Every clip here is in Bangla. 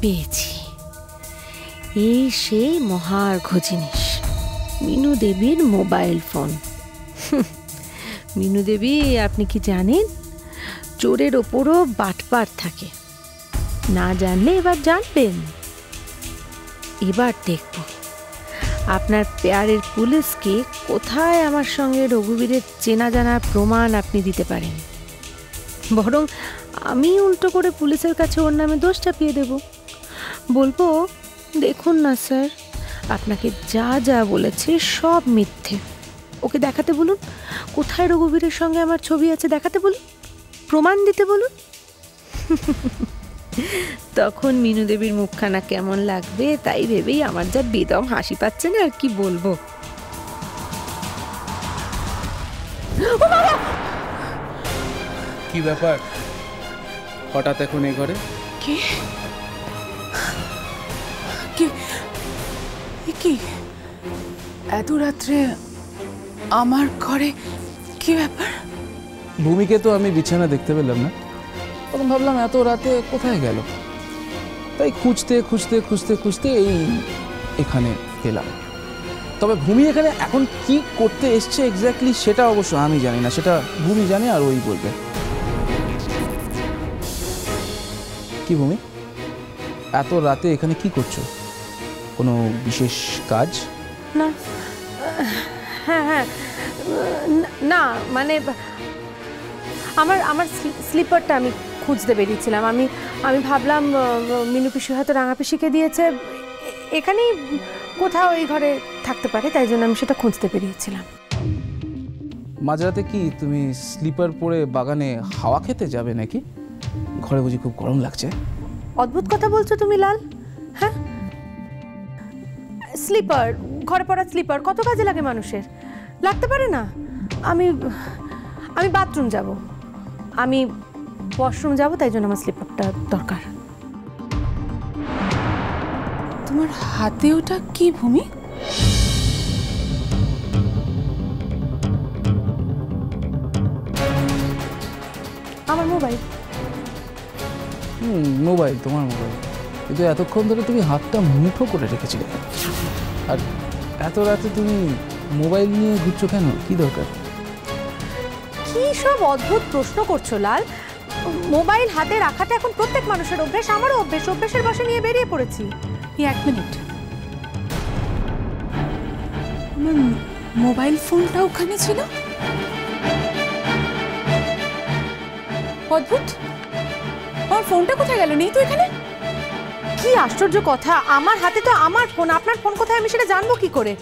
পেয়েছি, এই সেই মহার্ঘ জিনিস, মিনু দেবীর মোবাইল ফোন। মিনু দেবী, আপনি কি জানেন চোরের ওপরও বাটপার থাকে? না জানলে এবার জানবেন। এবার দেখব আপনার পেয়ারের পুলিশকে কোথায় আমার সঙ্গে রঘুবীরের চেনা জানার প্রমাণ আপনি দিতে পারেন। বরং আমি উল্টো করে পুলিশের কাছে ওর নামে দোষ চাপিয়ে দেব। বলবো, দেখুন না স্যার, আপনাকে যা যা বলেছে সব মিথ্যে। ওকে দেখাতে বলুন কোথায় রঘুবীরের সঙ্গে আমার ছবি আছে, দেখাতে বলুন, প্রমাণ দিতে বলুন। তখন মিনু দেবীর মুখখানা কেমন লাগবে তাই ভেবেই আমার যা বেদম হাসি পাচ্ছে না, আর কি বলবো। কি ব্যাপার হঠাৎ এখন এ ঘরে? কি কি এত রাত্রে আমার ঘরে? কি ব্যাপার? ভূমিকে তো আমি বিছানা দেখতে পেলাম না, তখন ভাবলাম এত রাতে কোথায় গেল, তাই খুঁজতে খুঁজতে খুঁজতে খুঁজতে এখানে পেলাম। তবে ভূমি এখানে এখন কি করতে এসছে এক্স্যাক্টলি সেটা অবশ্য আমি জানি না, সেটা ভূমি জানে আর ওই বলবে। কি ভূমি, এত রাতে এখানে কি করছো? কোনো বিশেষ কাজ? না, হ্যাঁ হ্যাঁ, না মানে আমার স্লিপারটা আমি খুঁজতে বেরিয়েছিলাম। আমি ভাবলাম মিনু পিসি হয়তো রাঙা পিসিকে দিয়েছে, এখানেই কোথাও এই ঘরে থাকতে পারে, তাই জন্য আমি সেটা খুঁজতে বেরিয়েছিলাম। মাঝরাতে কি তুমি স্লিপার পরে বাগানে হাওয়া খেতে যাবে নাকি? ঘরে বুঝি খুব গরম লাগছে? অদ্ভুত কথা বলছো তুমি লাল। হ্যাঁ, স্লিপার, ঘরে পড়া স্লিপার কত কাজে লাগে মানুষের, লাগতে পারে না? আমি বাথরুম যাব, আমি ওয়াশরুম যাব, তাই জন্য আমার স্লিপারটা দরকার। তোমার হাতে ওটা কি ভূমি? আমার মোবাইল। মোবাইল, তোমার মোবাইল, কিন্তু এতক্ষণ ধরে তুমি হাতটা মুঠো করে রেখেছিলে, আর এত রাতে তুমি মোবাইল নিয়ে ঘুরছো কেন? কি দরকার? কি সব অদ্ভুত প্রশ্ন করছো লাল। মোবাইল হাতে রাখাটা এখন প্রত্যেক মানুষের অভ্যেস, আমারও অভ্যেস, অভ্যেসের বশে নিয়ে বেরিয়ে পড়েছি। এক মিনিট, আমার মোবাইল ফোনটা ওখানে ছিল? অদ্ভুত, আমার ফোনটা কোথায় গেল? নেই তো এখানে। কি আশ্চর্য কথা, আমার হাতে তো আমার ফোন, আপনার ফোন কোথায় আমি সেটা জানবো কি করে?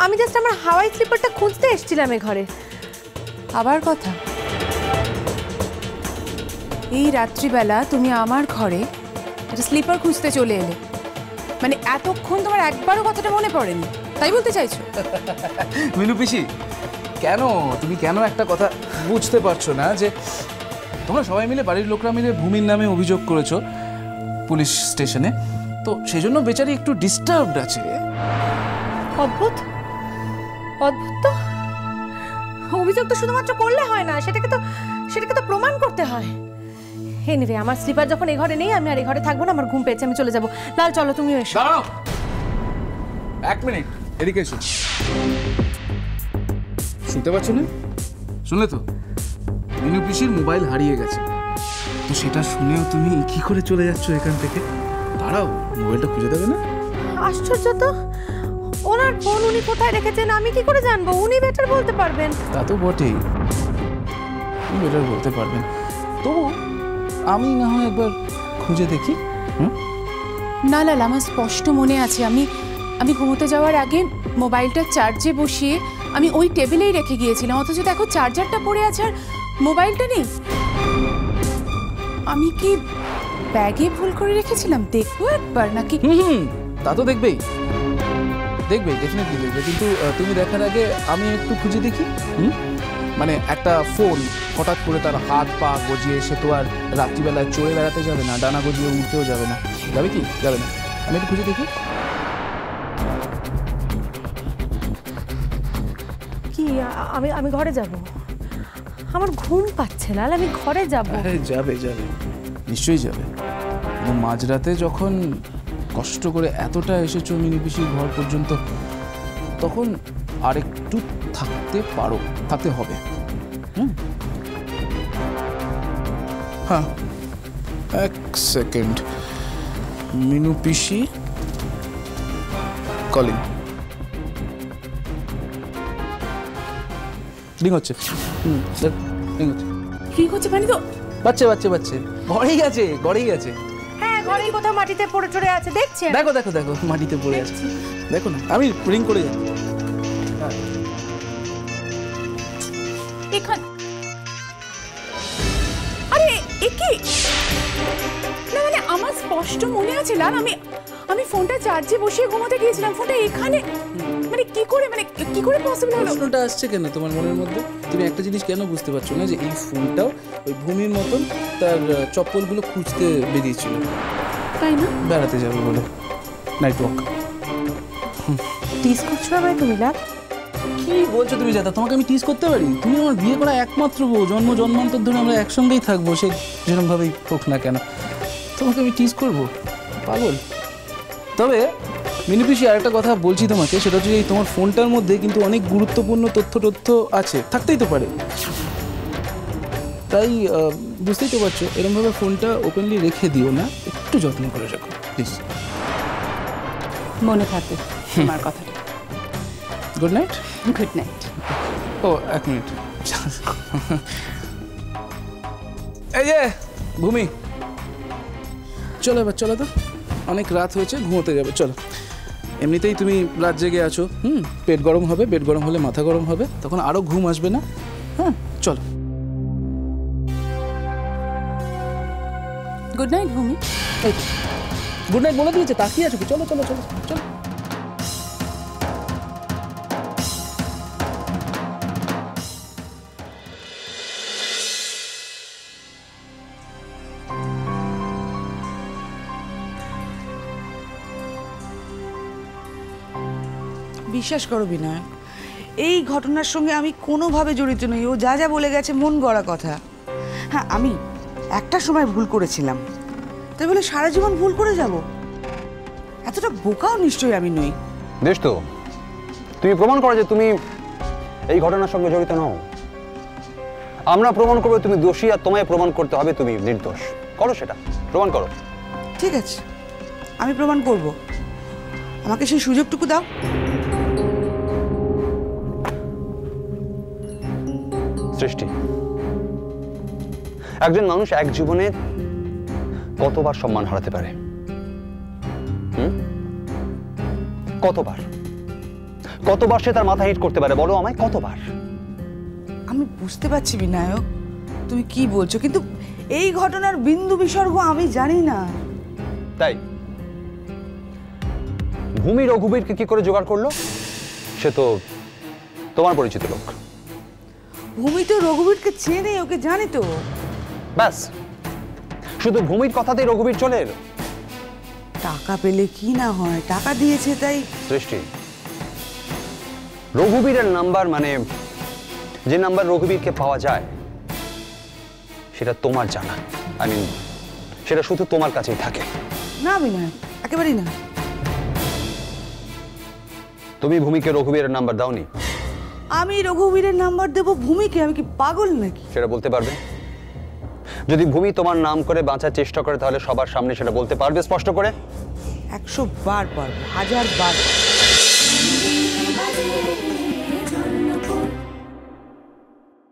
আমি জাস্ট আমার হাওয়াই স্লিপারটা খুঁজতে এসেছিলাম এ ঘরে। আবার কথা, এই রাত্রিবেলা তুমি আমার ঘরে একটা স্লিপার খুঁজতে চলে এলে, মানে এতক্ষণ তোমার একবারও কথাটা মনে পড়েনি, তাই বলতে চাইছো? মিনু পিসি, কেন তুমি কেন একটা কথা বুঝতে পারছো না যে তোমরা সবাই মিলে, বাড়ির লোকরা মিলে ভূমির নামে অভিযোগ করেছো পুলিশ স্টেশনে, তো সেই জন্য বেচারি একটু ডিস্টার্বড আছে। অদ্ভুত, অদ্ভুত তো। অভিযোগ তো শুধুমাত্র করলে হয় না, সেটাকে তো প্রমাণ করতে হয়। এনিওয়ে, আমার স্লিপার যখন এই ঘরে নেই, আমি আর এই ঘরে থাকবো না, আমার ঘুম পেয়েছে, আমি চলে যাবো। লাল চলো, তুমিও এসো। দাঁড়াও এক মিনিট, এদিকে এসো। শুনতে পাচ্ছ না? শুনলে তো, মিনু পিসির মোবাইল হারিয়ে গেছে, তো সেটা শুনেও তুমি কি করে চলে যাচ্ছ এখান থেকে? দাঁড়াও, মোবাইলটা খুঁজে দেবে না? আশ্চর্য তো, ওনার ফোন উনি কোথায় রেখেছেন আমি কি করে জানবো? উনি বেটার বলতে পারবেন। তা তো বটেই, উনি বেটার বলতে পারবেন, তবু আমি না হয় একবার খুঁজে দেখি। না লাল, আমার স্পষ্ট মনে আছে, আমি ঘুমোতে যাওয়ার আগে মোবাইলটা চার্জে বসিয়ে আমি ওই টেবিলেই রেখে গিয়েছিলাম, অথচ দেখো চার্জারটা পড়ে আছে আর মোবাইলটা নেই। আমি কি ব্যাগে ভুল করে রেখেছিলাম? দেখবো একবার নাকি? তা তো দেখবেই, ডেফিনেটলি দেখবে, কিন্তু তুমি দেখার আগে আমি একটু খুঁজে দেখি। মানে একটা ফোন হঠাৎ করে তার হাত পা গজিয়ে, সে তো আর রাত্রিবেলায় চড়ে বেড়াতে যাবে না, ডানা গজিয়ে উঠতেও যাবে না, যাবে কি? যাবে না। আমি একটু খুঁজে দেখি। কি আমি ঘরে যাব? আমার ঘুম পাচ্ছে লাল, আমি ঘরে যাব। যাবে, নিশ্চয়ই যাবে। এবং মাঝরাতে যখন কষ্ট করে এতটা এসেছো মিনি পিসির ঘর পর্যন্ত, তখন আরেকটু থাকতে হবে। হ্যাঁ, 1 সেকেন্ড। মিনু পিসি কলিং, রিং হচ্ছে। রিং হচ্ছে। কি হচ্ছে মানে? তো বাচ্চে গড়েই গেছে। হ্যাঁ, ঘরে কোথাও মাটিতে পড়ে চড়ে আছে, দেখছেন? দেখো মাটিতে পড়ে আছে, দেখো না, আমি রিং করে যাচ্ছি। এখানে আরে একি না, মানে আমার স্পষ্ট মনে আছে লাল, আমি ফোনটা চার্জে বসিয়ে ঘুমাতে গিয়েছিলাম, ফোনটা এখানে, মানে কি করে পসিবল হলো? প্রশ্নটা আসছে কেন তোমার মনের মধ্যে? তুমি একটা জিনিস কেন বুঝতে পারছো না, যে এই ফোনটাও ওই ভূমির মতন তার চপ্পলগুলো খুঁজতে বেরিয়েছিল, তাই না? বেড়াতে যাবে বলে, নাইট ওয়াক। টিস করছো না ভাই তুমি লাভ? কি বলছো তুমি দাদা? তোমাকে আমি টিজ করতে পারি? তুমি আমার বিয়ে করা একমাত্র বউ, জন্মান্তর ধরে আমরা একসঙ্গেই থাকবো, সে যেরকমভাবেই হোক না কেন। তোমাকে আমি টিজ করবো? পাগল। তবে মিনি পিসি আরেকটা কথা বলছি তোমাকে, সেটা হচ্ছে এই তোমার ফোনটার মধ্যে কিন্তু অনেক গুরুত্বপূর্ণ তথ্য আছে, থাকতেই তো পারে। তাই বুঝতেই তো পারছো, এরকমভাবে ফোনটা ওপেনলি রেখে দিও না, একটু যত্ন করে রাখো প্লিজ। মনে থাকে আমার কথাটা। Good night. Good night. ও 1 মিনিট, এই যে ভূমি, চলো এবার, চলো তো, অনেক রাত হয়েছে, ঘুমোতে যাবে, চলো। এমনিতেই তুমি রাত জেগে আছো, পেট গরম হবে, পেট গরম হলে মাথা গরম হবে, তখন আরো ঘুম আসবে না। হ্যাঁ, চলো। গুড নাইট ভূমি। গুড নাইট বলে দিয়েছে, তাকিয়ে আছো কি? চলো চলো চলো চলো। বিশ্বাস করো বিনয়, এই ঘটনার সঙ্গে আমি কোনোভাবে জড়িত নই। ও যা যা বলে গেছে মন গড়া কথা। হ্যাঁ, আমি একটা সময় ভুল করেছিলাম, তাই বলে সারা জীবন ভুল করে যাব? এতটা বোকাও নিশ্চয়ই আমি নই। বেশ তো, তুমি প্রমাণ করো যে তুমি এই ঘটনার সঙ্গে জড়িত নও। আমরা প্রমাণ করবো তুমি দোষী, আর তোমায় প্রমাণ করতে হবে তুমি নির্দোষ। করো সেটা, প্রমাণ করো। ঠিক আছে, আমি প্রমাণ করব। আমাকে সেই সুযোগটুকু দাও। সৃষ্টি, একজন মানুষ এক জীবনে কতবার সম্মান হারাতে পারে? কতবার সে তার মাথা হিট করতে পারে? বলো আমায়, কতবার? আমি বুঝতে পারছি বিনায়ক তুমি কি বলছো, কিন্তু এই ঘটনার বিন্দু বিসর্গ আমি জানি না। তাই ভূমি রঘুবীরকে কি করে জোগাড় করলো? সে তো তোমার পরিচিত লোক। ভূমি তো রঘুবীরকে চেনে, ওকে জানে তো। ব্যাস, শুধু ভূমির কথাতেই রঘুবীর চলে এলো? টাকা পেলে কি না হয়, টাকা দিয়েছে তাই। সৃষ্টি, রঘুবীরের নাম্বার, মানে যে নাম্বার রঘুবীরকে পাওয়া যায়, সেটা তোমার জানা। সেটা শুধু তোমার কাছেই থাকে। না বিনয়, একেবারেই না। তুমি ভূমিকে রঘুবীরের নাম্বার দাওনি? আমি রঘুবীরের নাম্বার দেবো ভূমিকে? আমি কি পাগল নাকি? সেটা বলতে পারবে? যদি ভূমি তোমার নাম করে বাঁচার চেষ্টা করে, তাহলে সবার সামনে সেটা বলতে পারবে স্পষ্ট করে? 100 বার পারবো, 1000 বার।